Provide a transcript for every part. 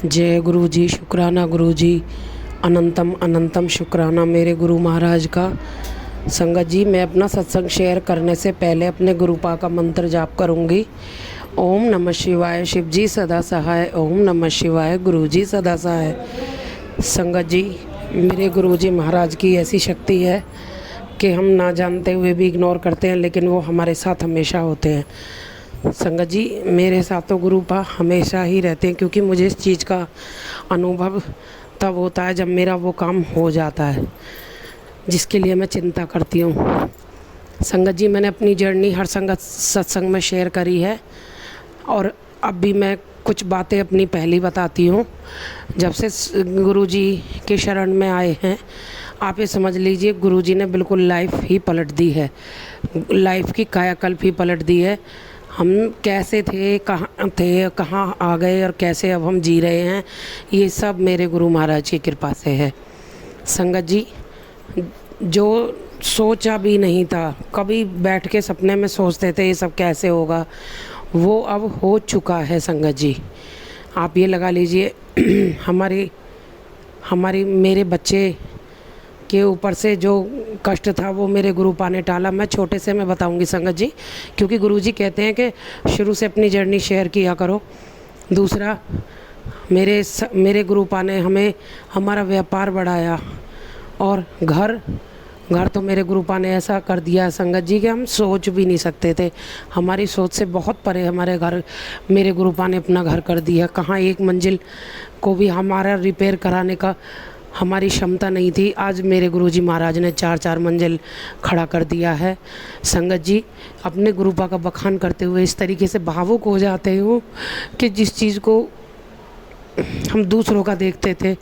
जय गुरु जी, शुक्राना गुरु जी, अनंतम अनंतम शुक्राना मेरे गुरु महाराज का। संगत जी, मैं अपना सत्संग शेयर करने से पहले अपने गुरुपा का मंत्र जाप करूंगी। ओम नमः शिवाय, शिव जी सदा सहाय। ओम नमः शिवाय, गुरु जी सदा सहाय। संगत जी, मेरे गुरु जी महाराज की ऐसी शक्ति है कि हम ना जानते हुए भी इग्नोर करते हैं, लेकिन वो हमारे साथ हमेशा होते हैं। संगत जी, मेरे साथ तो गुरुपा हमेशा ही रहते हैं, क्योंकि मुझे इस चीज़ का अनुभव तब होता है जब मेरा वो काम हो जाता है जिसके लिए मैं चिंता करती हूँ। संगत जी, मैंने अपनी जर्नी हर संगत सत्संग में शेयर करी है, और अब भी मैं कुछ बातें अपनी पहली बताती हूँ। जब से गुरु जी के शरण में आए हैं, आप ये समझ लीजिए गुरु जी ने बिल्कुल लाइफ ही पलट दी है, लाइफ की कायाकल्प ही पलट दी है। हम कैसे थे, कहाँ आ गए और कैसे अब हम जी रहे हैं, ये सब मेरे गुरु महाराज की कृपा से है। संगत जी, जो सोचा भी नहीं था, कभी बैठ के सपने में सोचते थे ये सब कैसे होगा, वो अब हो चुका है। संगत जी, आप ये लगा लीजिए हमारी मेरे बच्चे के ऊपर से जो कष्ट था वो मेरे गुरुपा ने टाला। मैं छोटे से मैं बताऊंगी संगत जी, क्योंकि गुरु जी कहते हैं कि शुरू से अपनी जर्नी शेयर किया करो। दूसरा, मेरे गुरुपा ने हमें हमारा व्यापार बढ़ाया, और घर तो मेरे गुरुपा ने ऐसा कर दिया संगत जी कि हम सोच भी नहीं सकते थे। हमारी सोच से बहुत परे हमारे घर मेरे गुरुपा ने अपना घर कर दिया। कहाँ एक मंजिल को भी हमारा रिपेयर कराने का हमारी क्षमता नहीं थी, आज मेरे गुरुजी महाराज ने 4-4 मंजिल खड़ा कर दिया है। संगत जी, अपने गुरुपा का बखान करते हुए इस तरीके से भावुक हो जाते हो कि जिस चीज़ को हम दूसरों का देखते थे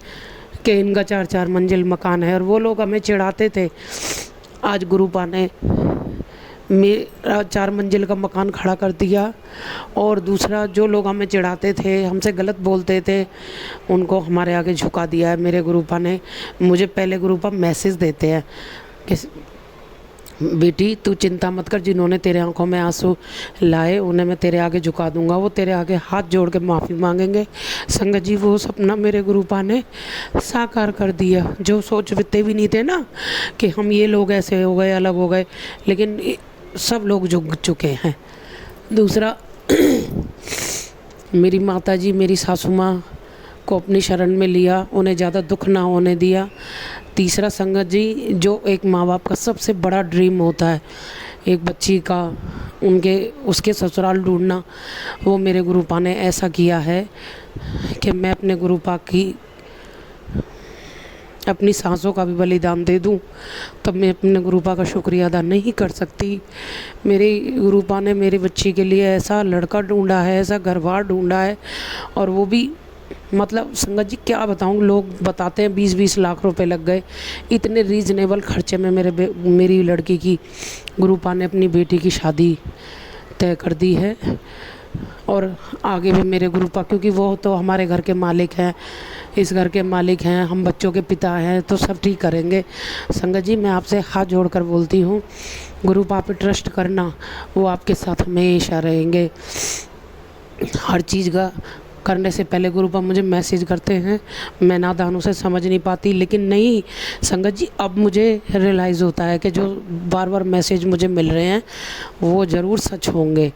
कि इनका 4-4 मंजिल मकान है और वो लोग हमें चिढ़ाते थे, आज गुरुपा ने मेरा 4 मंजिल का मकान खड़ा कर दिया। और दूसरा, जो लोग हमें चिढ़ाते थे, हमसे गलत बोलते थे, उनको हमारे आगे झुका दिया है मेरे गुरुपा ने। मुझे पहले गुरुपा मैसेज देते हैं कि बेटी तू चिंता मत कर, जिन्होंने तेरे आंखों में आंसू लाए उन्हें मैं तेरे आगे झुका दूंगा, वो तेरे आगे हाथ जोड़ के माफ़ी मांगेंगे। संगत जी, वो सपना मेरे गुरुपा ने साकार कर दिया। जो सोचते भी नहीं थे ना कि हम ये लोग ऐसे हो गए, अलग हो गए, लेकिन सब लोग झुक चुके हैं। दूसरा, मेरी माता जी, मेरी सासू माँ को अपनी शरण में लिया, उन्हें ज़्यादा दुख ना होने दिया। तीसरा संगत जी, जो एक माँ बाप का सबसे बड़ा ड्रीम होता है एक बच्ची का, उसके ससुराल ढूंढना, वो मेरे गुरुपा ने ऐसा किया है कि मैं अपने गुरुपा की अपनी सांसों का भी बलिदान दे दूं तब मैं अपने गुरुपा का शुक्रिया अदा नहीं कर सकती। मेरे गुरुपा ने मेरी बच्ची के लिए ऐसा लड़का ढूंढा है, ऐसा घरबार ढूंढा है, और वो भी मतलब संगत जी क्या बताऊं, लोग बताते हैं 20-20 लाख रुपए लग गए। इतने रीज़नेबल खर्चे में मेरी लड़की की गुरुपा ने अपनी बेटी की शादी तय कर दी है। और आगे भी मेरे गुरुपा, क्योंकि वो तो हमारे घर के मालिक हैं, इस घर के मालिक हैं, हम बच्चों के पिता हैं, तो सब ठीक करेंगे। संगत जी, मैं आपसे हाथ जोड़कर बोलती हूँ, गुरुपा पे ट्रस्ट करना, वो आपके साथ हमेशा रहेंगे। हर चीज़ का करने से पहले गुरुपा मुझे मैसेज करते हैं, मैं नादानों से समझ नहीं पाती, लेकिन नहीं संगत जी, अब मुझे रियलाइज़ होता है कि जो बार बार मैसेज मुझे मिल रहे हैं वो ज़रूर सच होंगे।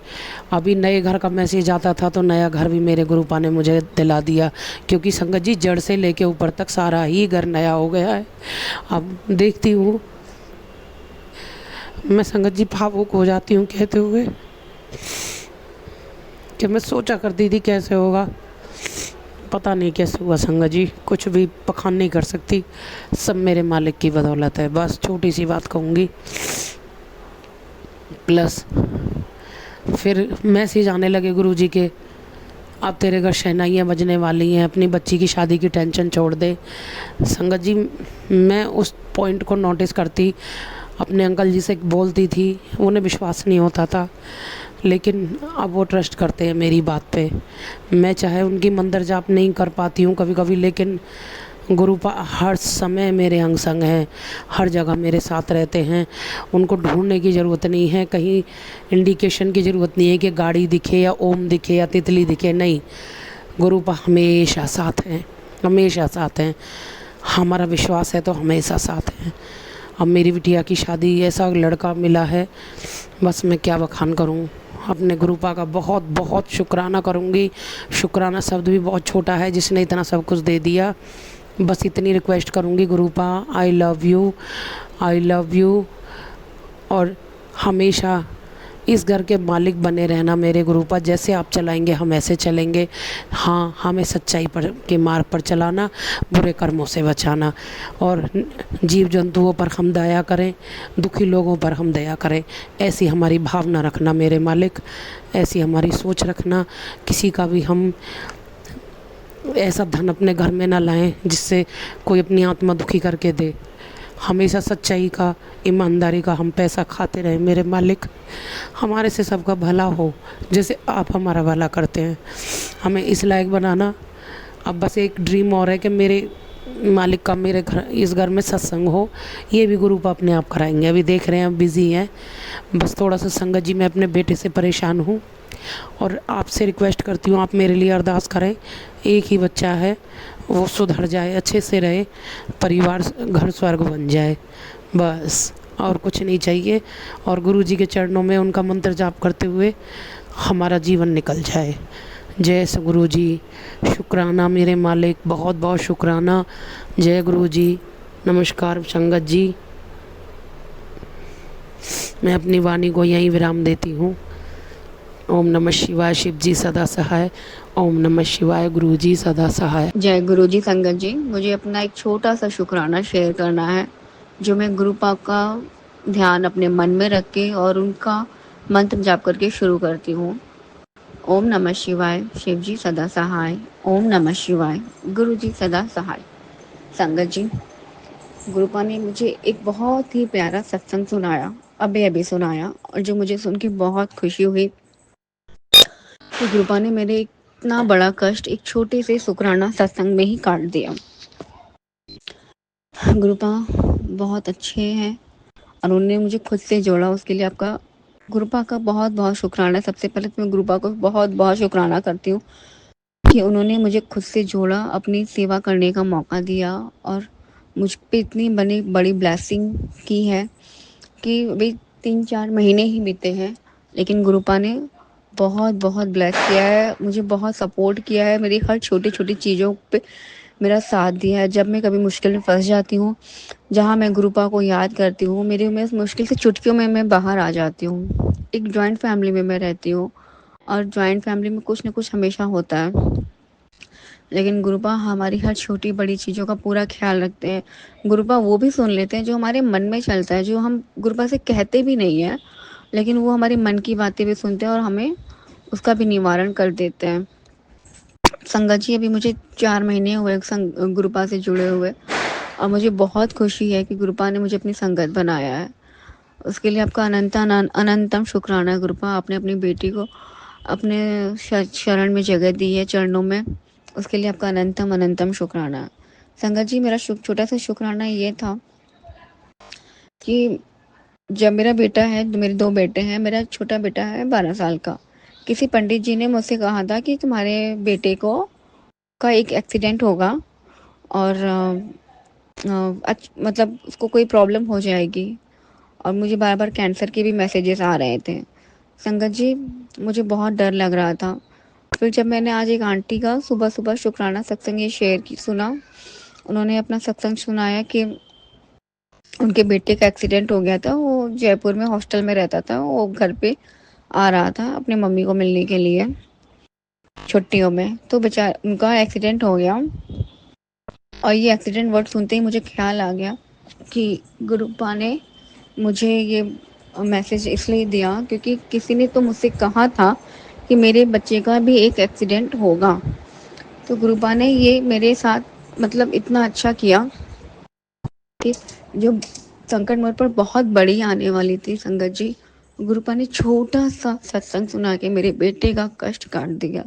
अभी नए घर का मैसेज आता था तो नया घर भी मेरे गुरुपा ने मुझे दिला दिया, क्योंकि संगत जी जड़ से लेके ऊपर तक सारा ही घर नया हो गया है। अब देखती हूँ मैं संगत जी, भावुक हो जाती हूँ कहते हुए कि मैं सोचा करती थी कैसे होगा, पता नहीं कैसे हुआ। संगत जी, कुछ भी बखान नहीं कर सकती, सब मेरे मालिक की बदौलत है। बस छोटी सी बात कहूँगी। प्लस फिर मैसेज आने लगे गुरुजी के, अब तेरे घर शहनाइयाँ बजने वाली हैं, अपनी बच्ची की शादी की टेंशन छोड़ दे। संगत जी, मैं उस पॉइंट को नोटिस करती, अपने अंकल जी से बोलती थी, उन्हें विश्वास नहीं होता था, लेकिन अब वो ट्रस्ट करते हैं मेरी बात पे। मैं चाहे उनकी मंदिर जाप नहीं कर पाती हूँ कभी कभी, लेकिन गुरुपा हर समय मेरे अंग संग हैं, हर जगह मेरे साथ रहते हैं। उनको ढूंढने की ज़रूरत नहीं है, कहीं इंडिकेशन की ज़रूरत नहीं है कि गाड़ी दिखे या ओम दिखे या तितली दिखे, नहीं। गुरुपा हमेशा साथ हैं, हमेशा साथ हैं। हमारा विश्वास है तो हमेशा साथ हैं। अब मेरी बिटिया की शादी ऐसा लड़का मिला है, बस मैं क्या बखान करूं। अपने गुरुपा का बहुत बहुत शुक्राना करूंगी। शुक्राना शब्द भी बहुत छोटा है, जिसने इतना सब कुछ दे दिया। बस इतनी रिक्वेस्ट करूंगी, Gurupa I love you, I love you. और हमेशा इस घर के मालिक बने रहना मेरे गुरुपा। जैसे आप चलाएंगे हम ऐसे चलेंगे। हाँ, हमें सच्चाई पर के मार्ग पर चलाना, बुरे कर्मों से बचाना, और जीव जंतुओं पर हम दया करें, दुखी लोगों पर हम दया करें। ऐसी हमारी भावना रखना मेरे मालिक, ऐसी हमारी सोच रखना। किसी का भी हम ऐसा धन अपने घर में ना लाएं जिससे कोई अपनी आत्मा दुखी करके दे। हमेशा सच्चाई का, ईमानदारी का हम पैसा खाते रहें मेरे मालिक। हमारे से सबका भला हो, जैसे आप हमारा भला करते हैं। हमें इस लायक बनाना। अब बस एक ड्रीम और है कि मेरे मालिक का मेरे घर, इस घर में सत्संग हो। ये भी गुरुपा अपने आप कराएंगे। अभी देख रहे हैं, बिज़ी हैं। बस थोड़ा सा संगत जी, मैं अपने बेटे से परेशान हूँ और आपसे रिक्वेस्ट करती हूँ, आप मेरे लिए अरदास करें। एक ही बच्चा है, वो सुधर जाए, अच्छे से रहे, परिवार घर स्वर्ग बन जाए, बस और कुछ नहीं चाहिए। और गुरु जी के चरणों में उनका मंत्र जाप करते हुए हमारा जीवन निकल जाए। जय सद्गुरु जी। शुक्राना मेरे मालिक, बहुत बहुत शुक्राना। जय गुरु जी। नमस्कार संगत जी। मैं अपनी वाणी को यहीं विराम देती हूँ। ओम नमः शिवाय। शिव जी सदा सहाय। ओम नमः शिवाय। गुरु जी सदा सहाय। जय गुरु जी। संगत जी, मुझे अपना एक छोटा सा शुक्राना शेयर करना है, जो मैं गुरुपा का ध्यान अपने मन में रख के और उनका मंत्र जाप करके शुरू करती हूँ। ओम नमः शिवाय। शिव जी सदा सहाय। ओम नमः शिवाय। गुरु जी सदा सहाय। संगत जी, गुरुपा ने मुझे एक बहुत ही प्यारा सत्संग सुनाया, अभी अभी सुनाया, और जो मुझे सुन के बहुत खुशी हुई कि गुरुपा ने मेरे इतना बड़ा कष्ट एक छोटे से शुक्राना सत्संग में ही काट दिया। गुरुपा बहुत अच्छे हैं और उन्होंने मुझे खुद से जोड़ा, उसके लिए आपका गुरुपा का बहुत बहुत शुक्राना। सबसे पहले तो मैं गुरुपा को बहुत बहुत शुक्राना करती हूँ कि उन्होंने मुझे खुद से जोड़ा, अपनी सेवा करने का मौका दिया और मुझ पे इतनी बड़ी ब्लेसिंग की है कि अभी 3-4 महीने ही बीते हैं, लेकिन गुरुपा ने बहुत बहुत ब्लेस किया है, मुझे बहुत सपोर्ट किया है, मेरी हर छोटी छोटी चीज़ों पे मेरा साथ दिया है। जब मैं कभी मुश्किल में फंस जाती हूँ, जहाँ मैं गुरुपा को याद करती हूँ, मेरी मैं इस मुश्किल से चुटकियों में मैं बाहर आ जाती हूँ। एक जॉइंट फैमिली में मैं रहती हूँ और जॉइंट फैमिली में कुछ न कुछ हमेशा होता है, लेकिन गुरुपा हमारी हर छोटी बड़ी चीज़ों का पूरा ख्याल रखते हैं। गुरुपा वो भी सुन लेते हैं जो हमारे मन में चलता है, जो हम गुरुपा से कहते भी नहीं हैं, लेकिन वो हमारे मन की बातें भी सुनते हैं और हमें उसका भी निवारण कर देते हैं। संगत जी, अभी मुझे 4 महीने हुए गुरुपा से जुड़े हुए और मुझे बहुत खुशी है कि गुरुपा ने मुझे अपनी संगत बनाया है। उसके लिए आपका अनंतम शुक्राना गुरुपा। आपने अपनी बेटी को अपने शरण में जगह दी है, चरणों में, उसके लिए आपका अनंतम अनंतम शुक्राना। संगत जी, मेरा छोटा सा शुक्राना ये था कि जब मेरा बेटा है, मेरे 2 बेटे हैं, मेरा छोटा बेटा है 12 साल का। किसी पंडित जी ने मुझसे कहा था कि तुम्हारे बेटे को का एक एक्सीडेंट होगा और मतलब उसको कोई प्रॉब्लम हो जाएगी, और मुझे बार बार कैंसर के भी मैसेजेस आ रहे थे। संगत जी, मुझे बहुत डर लग रहा था। फिर जब मैंने आज एक आंटी का सुबह सुबह शुक्राना सत्संग ये शेयर की सुना, उन्होंने अपना सत्संग सुनाया कि उनके बेटे का एक्सीडेंट हो गया था, वो जयपुर में हॉस्टल में रहता था, वो घर पे आ रहा था अपनी मम्मी को मिलने के लिए छुट्टियों में, तो बेचारा उनका एक्सीडेंट हो गया। और ये एक्सीडेंट वर्ड सुनते ही मुझे ख्याल आ गया कि गुरुपा ने मुझे ये मैसेज इसलिए दिया क्योंकि किसी ने तो मुझसे कहा था कि मेरे बच्चे का भी एक एक्सीडेंट होगा। तो गुरुपा ने ये मेरे साथ मतलब इतना अच्छा किया कि जो संकट मुझ पर बहुत बड़ी आने वाली थी, संगत जी, गुरुपा ने छोटा सा सत्संग सुना के मेरे बेटे का कष्ट काट दिया।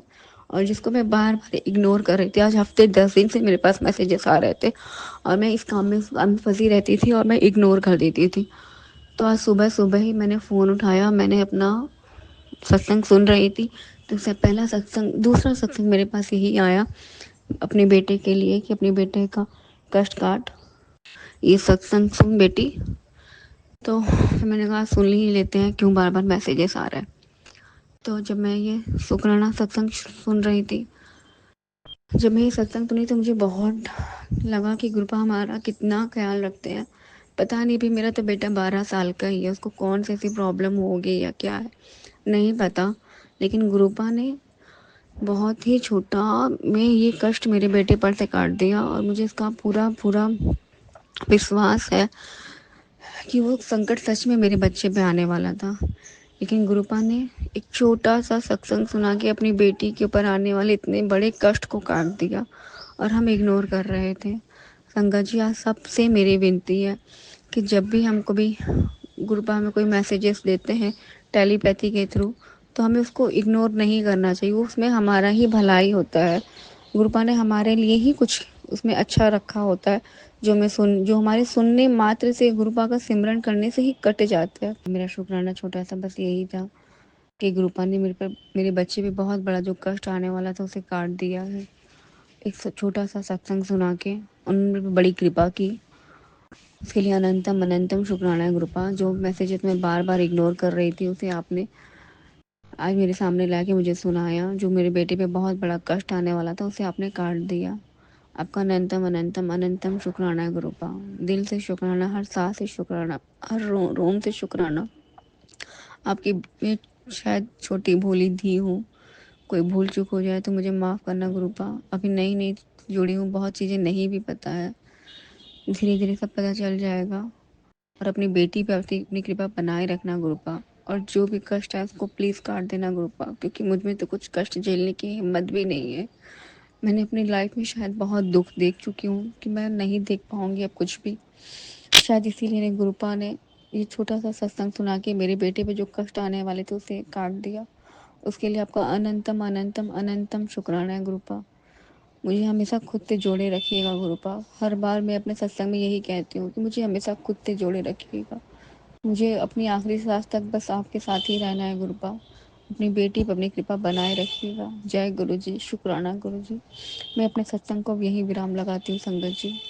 और जिसको मैं बार बार इग्नोर कर रही थी, आज हफ्ते 10 दिन से मेरे पास मैसेजेस आ रहे थे और मैं इस काम में फंसी रहती थी और मैं इग्नोर कर देती थी। तो आज सुबह सुबह ही मैंने फ़ोन उठाया, मैंने अपना सत्संग सुन रही थी, तो उससे पहला सत्संग, दूसरा सत्संग मेरे पास यही आया अपने बेटे के लिए कि अपने बेटे का कष्ट काट, ये सत्संग सुन बेटी। तो फिर मैंने कहा सुन ही लेते हैं, क्यों बार बार मैसेजेस आ रहा है। तो जब मैं ये शुक्राना सत्संग सुन रही थी, जब मैं ये सत्संग सुनी तो मुझे बहुत लगा कि गुरुपा हमारा कितना ख्याल रखते हैं। पता नहीं भी, मेरा तो बेटा 12 साल का ही है, उसको कौन सी ऐसी प्रॉब्लम होगी या क्या है नहीं पता, लेकिन गुरुपा ने बहुत ही छोटा में ये कष्ट मेरे बेटे पर से काट दिया। और मुझे इसका पूरा पूरा विश्वास है कि वो संकट सच में मेरे बच्चे पे आने वाला था, लेकिन गुरुपा ने एक छोटा सा सत्संग सुना के अपनी बेटी के ऊपर आने वाले इतने बड़े कष्ट को काट दिया और हम इग्नोर कर रहे थे। संगत जी, आज सबसे मेरी विनती है कि जब भी हमको भी गुरुपा हमें कोई मैसेजेस देते हैं टेलीपैथी के थ्रू, तो हमें उसको इग्नोर नहीं करना चाहिए, उसमें हमारा ही भलाई होता है। गुरुपा ने हमारे लिए ही कुछ उसमें अच्छा रखा होता है, जो हमारे सुनने मात्र से, गुरुपा का सिमरन करने से ही कट जाते हैं। मेरा शुक्राना छोटा सा बस यही था कि गुरुपा ने मेरे बच्चे पे बहुत बड़ा जो कष्ट आने वाला था उसे काट दिया है। एक छोटा सा सत्संग सुना के उन्होंने बड़ी कृपा की, उसके लिए अनंतम अनंतम शुक्राना है गुरुपा। जो मैसेजेस मैं बार बार इग्नोर कर रही थी उसे आपने आज मेरे सामने ला के मुझे सुनाया। जो मेरे बेटे पे बहुत बड़ा कष्ट आने वाला था उसे आपने काट दिया। आपका अनंतम अनंतम अनंतम शुक्राना है गुरुपा। दिल से शुक्राना, हर सांस से शुक्राना, हर रोम से शुक्राना। आपकी मैं शायद छोटी भोली धी हूँ, कोई भूल चूक हो जाए तो मुझे माफ़ करना गुरुपा। अभी नई नई जुड़ी हूँ, बहुत चीज़ें नहीं भी पता है, धीरे धीरे सब पता चल जाएगा। और अपनी बेटी पे अपनी कृपा बनाए रखना गुरुपा। और जो भी कष्ट है उसको प्लीज़ काट देना गुरुपा, क्योंकि मुझ में तो कुछ कष्ट झेलने की हिम्मत भी नहीं है। मैंने अपनी लाइफ में शायद बहुत दुख देख चुकी हूँ कि मैं नहीं देख पाऊँगी अब कुछ भी। शायद इसीलिए गुरुपा ने ये छोटा सा सत्संग सुना के मेरे बेटे पे जो कष्ट आने वाले थे उसे काट दिया। उसके लिए आपका अनंतम अनंतम अनंतम शुक्राना है गुरुपा। मुझे हमेशा खुद से जोड़े रखिएगा गुरुपा। हर बार मैं अपने सत्संग में यही कहती हूँ कि मुझे हमेशा खुद से जोड़े रखिएगा। मुझे अपनी आखिरी सांस तक बस आपके साथ ही रहना है गुरुपा। अपनी बेटी पर अपनी कृपा बनाए रखिएगा। जय गुरु जी, शुक्राना गुरु जी। मैं अपने सत्संग को यही विराम लगाती हूँ संगत जी।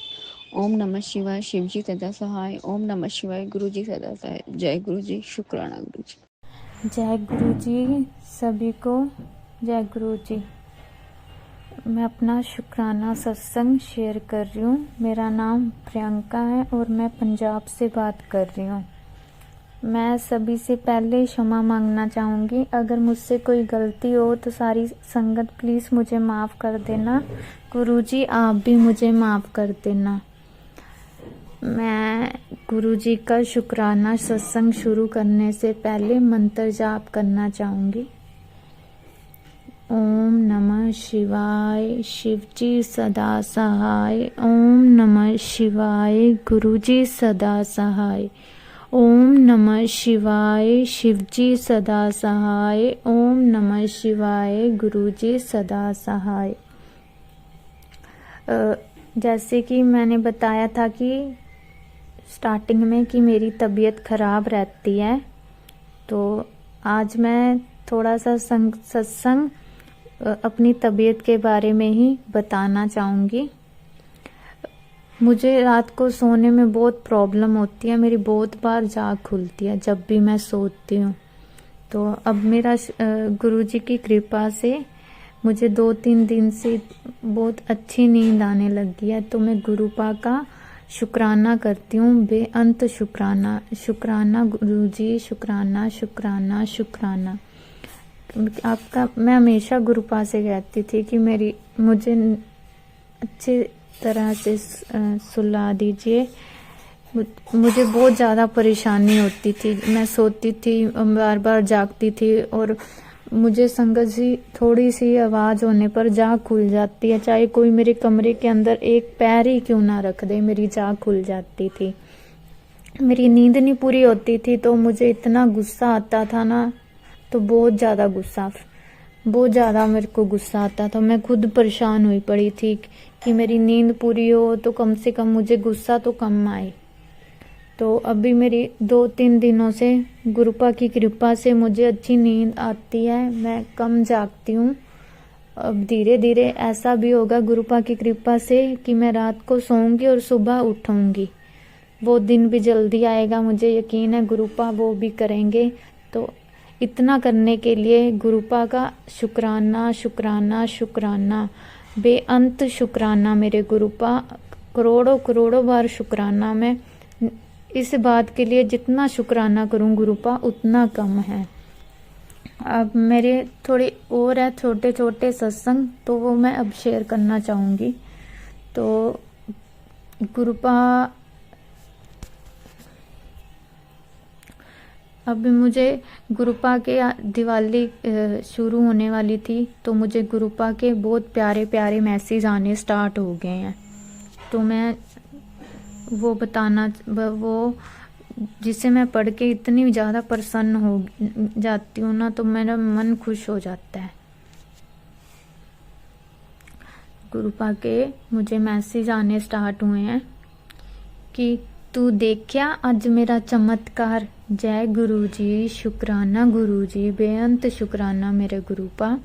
ओम नमः शिवाय, शिव जी सदा सहाय। ओम नमः शिवाय, गुरु जी सदा सहाय। जय गुरु जी, शुक्राना गुरु जी। जय गुरु जी सभी को। जय गुरु जी। मैं अपना शुक्राना सत्संग शेयर कर रही हूँ। मेरा नाम प्रियंका है और मैं पंजाब से बात कर रही हूँ। मैं सभी से पहले क्षमा मांगना चाहूँगी। अगर मुझसे कोई गलती हो तो सारी संगत प्लीज़ मुझे माफ़ कर देना। गुरु जी आप भी मुझे माफ़ कर देना। मैं गुरु जी का शुक्राना सत्संग शुरू करने से पहले मंत्र जाप करना चाहूँगी। ओम नमः शिवाय, शिव जी सदा सहाय। ओम नमः शिवाय, गुरु जी सदा सहाय। ओम नमः शिवाय, शिव जी सदा सहाय। ओम नमः शिवाय, गुरु जी सदा सहाय। जैसे कि मैंने बताया था कि स्टार्टिंग में कि मेरी तबीयत ख़राब रहती है, तो आज मैं थोड़ा सा सत्संग अपनी तबीयत के बारे में ही बताना चाहूँगी। मुझे रात को सोने में बहुत प्रॉब्लम होती है। मेरी बहुत बार जाग खुलती है जब भी मैं सोती हूँ। तो अब मेरा गुरुजी की कृपा से मुझे 2-3 दिन से बहुत अच्छी नींद आने लगी है। तो मैं गुरुपा का शुक्राना करती हूँ, बेअंत शुक्राना। शुक्राना गुरुजी, शुक्राना शुक्राना शुक्राना आपका। मैं हमेशा गुरुपा से कहती थी कि मुझे अच्छी तरह से सुला दीजिए। मुझे बहुत ज़्यादा परेशानी होती थी। मैं सोती थी, बार बार जागती थी और मुझे संगत जी थोड़ी सी आवाज़ होने पर जाग खुल जाती है। चाहे कोई मेरे कमरे के अंदर एक पैर ही क्यों ना रख दे, मेरी जाग खुल जाती थी। मेरी नींद नहीं पूरी होती थी तो मुझे इतना गुस्सा आता था ना, तो बहुत ज़्यादा मेरे को गुस्सा आता था। मैं खुद परेशान हुई पड़ी थी कि मेरी नींद पूरी हो तो कम से कम मुझे गुस्सा तो कम आए। तो अभी मेरी 2-3 दिनों से गुरुपा की कृपा से मुझे अच्छी नींद आती है, मैं कम जागती हूँ। अब धीरे धीरे ऐसा भी होगा गुरुपा की कृपा से कि मैं रात को सोऊंगी और सुबह उठूंगी। वो दिन भी जल्दी आएगा, मुझे यकीन है गुरुपा वो भी करेंगे। तो इतना करने के लिए गुरुपा का शुक्राना शुक्राना शुक्राना, बेअंत शुक्राना मेरे गुरुपा, करोड़ों करोड़ों बार शुक्राना। मैं इस बात के लिए जितना शुक्राना करूं गुरुपा उतना कम है। अब मेरे थोड़े और है छोटे छोटे सत्संग, तो वो मैं अब शेयर करना चाहूँगी। तो गुरुपा अभी मुझे गुरुपा के दिवाली शुरू होने वाली थी, तो मुझे गुरुपा के बहुत प्यारे प्यारे मैसेज आने स्टार्ट हो गए हैं। तो मैं वो बताना, वो जिसे मैं पढ़ के इतनी ज़्यादा प्रसन्न हो जाती हूँ ना, तो मेरा मन खुश हो जाता है। गुरुपा के मुझे मैसेज आने स्टार्ट हुए हैं कि तू देखया आज मेरा चमत्कार, जय गुरुजी, शुक्राना गुरुजी, बेअंत शुक्राना मेरे गुरुपा।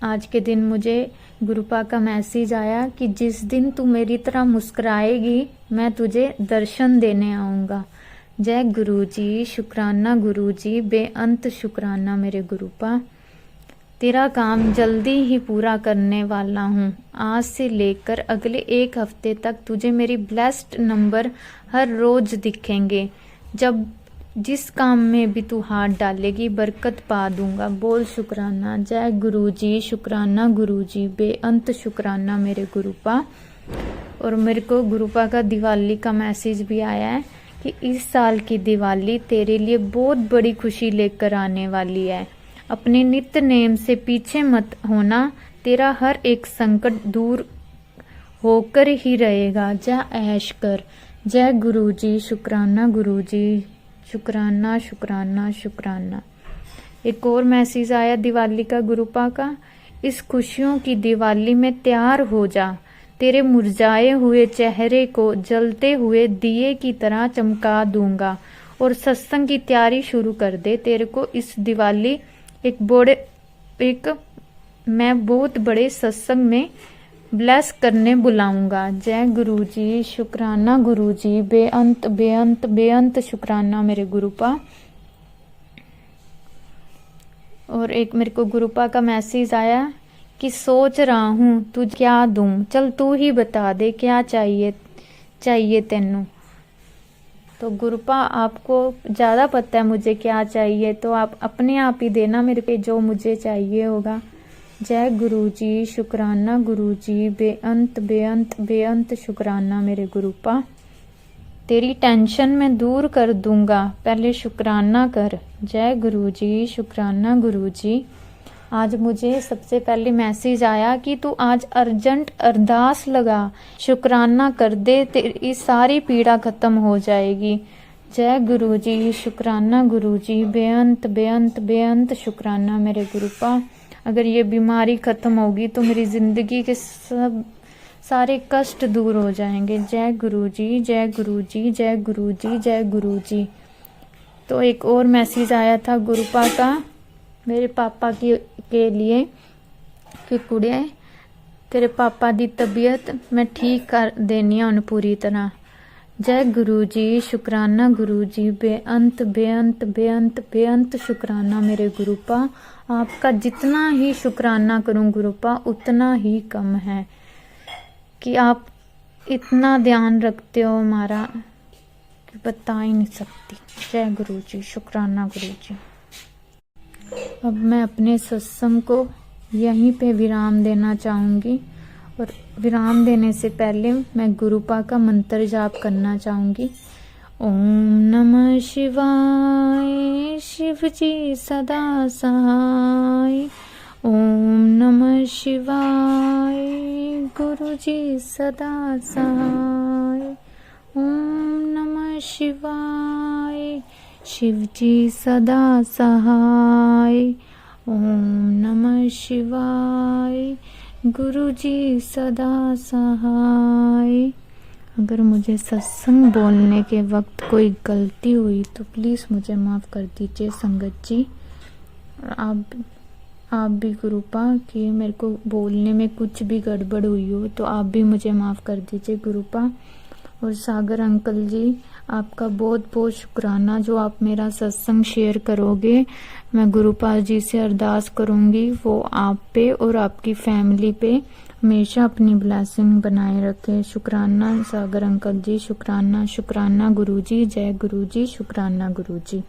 आज के दिन मुझे गुरुपा का मैसेज आया कि जिस दिन तू मेरी तरह मुस्कुराएगी मैं तुझे दर्शन देने आऊँगा। जय गुरुजी, शुक्राना गुरुजी, बेअंत शुक्राना मेरे गुरुपा। तेरा काम जल्दी ही पूरा करने वाला हूँ। आज से लेकर अगले 1 हफ्ते तक तुझे मेरी ब्लेस्ड नंबर हर रोज दिखेंगे। जब जिस काम में भी तू हाथ डालेगी बरकत पा दूंगा। बोल शुक्राना। जय गुरुजी, शुक्राना गुरुजी, बेअंत शुक्राना मेरे गुरुपा। और मेरे को गुरुपा का दिवाली का मैसेज भी आया है कि इस साल की दिवाली तेरे लिए बहुत बड़ी खुशी लेकर आने वाली है। अपने नित्य नेम से पीछे मत होना, तेरा हर एक संकट दूर होकर ही रहेगा। जय ऐश कर। जय गुरुजी, शुक्राना गुरुजी, शुक्राना शुक्राना शुक्राना। एक और मैसेज आया दिवाली का गुरुपा का, इस खुशियों की दिवाली में तैयार हो जा, तेरे मुरझाए हुए चेहरे को जलते हुए दिए की तरह चमका दूंगा। और सत्संग की तैयारी शुरू कर दे, तेरे को इस दिवाली मैं बहुत बड़े सत्संग में ब्लेस करने बुलाऊंगा। जय गुरुजी, शुक्राना गुरुजी, बेअंत बेअंत बेअंत शुक्राना मेरे गुरुपा। और एक मेरे को गुरुपा का मैसेज आया कि सोच रहा हूँ तू क्या दूं, चल तू ही बता दे क्या चाहिए तेनू। तो गुरुपा आपको ज़्यादा पता है मुझे क्या चाहिए, तो आप अपने आप ही देना मेरे पे जो मुझे चाहिए होगा। जय गुरुजी, शुक्राना गुरुजी, बेअंत बेअंत बेअंत शुक्राना मेरे गुरुपा। तेरी टेंशन मैं दूर कर दूंगा, पहले शुक्राना कर। जय गुरुजी, शुक्राना गुरुजी। आज मुझे सबसे पहले मैसेज आया कि तू आज अर्जेंट अरदास लगा, शुक्राना कर दे, तेरी सारी पीड़ा खत्म हो जाएगी। जय गुरुजी, शुक्राना गुरुजी, बेअंत बेअंत बेअंत शुक्राना मेरे गुरुपा। अगर ये बीमारी खत्म होगी तो मेरी जिंदगी के सारे कष्ट दूर हो जाएंगे। जय गुरुजी, जय गुरुजी, जय गुरुजी, जय गुरुजी। तो एक और मैसेज आया था गुरुपा का मेरे पापा के लिए कि कुड़िए तेरे पापा दी तबीयत मैं ठीक कर देनी है पूरी तरह। जय गुरुजी, शुक्राना गुरुजी, बेअंत बेअंत बेअंत बेअंत शुक्राना मेरे गुरुपा। आपका जितना ही शुक्राना करूं गुरुपा उतना ही कम है कि आप इतना ध्यान रखते हो हमारा कि बता ही नहीं सकती। जय गुरुजी, शुक्राना गुरुजी। अब मैं अपने सत्संग को यहीं पे विराम देना चाहूँगी। और विराम देने से पहले मैं गुरुपा का मंत्र जाप करना चाहूँगी। ओम नमः शिवाय, शिव जी सदा सहाय। ओम नमः शिवाय, गुरु जी सदा सहाय। ओम नमः शिवाय, शिव जी सदा सहाय। ओम नमः शिवाय, गुरु जी सदा सहाय। अगर मुझे सत्संग बोलने के वक्त कोई गलती हुई तो प्लीज़ मुझे माफ़ कर दीजिए संगत जी। आप भी कृपा कि मेरे को बोलने में कुछ भी गड़बड़ हुई हो तो आप भी मुझे माफ़ कर दीजिए कृपा। और सागर अंकल जी, आपका बहुत बहुत शुक्राना जो आप मेरा सत्संग शेयर करोगे। मैं गुरुपाल जी से अरदास करूँगी वो आप पे और आपकी फैमिली पे हमेशा अपनी ब्लेसिंग बनाए रखे। शुक्राना सागर अंकल जी, शुक्राना शुक्राना गुरुजी, जय गुरुजी, शुक्राना गुरुजी।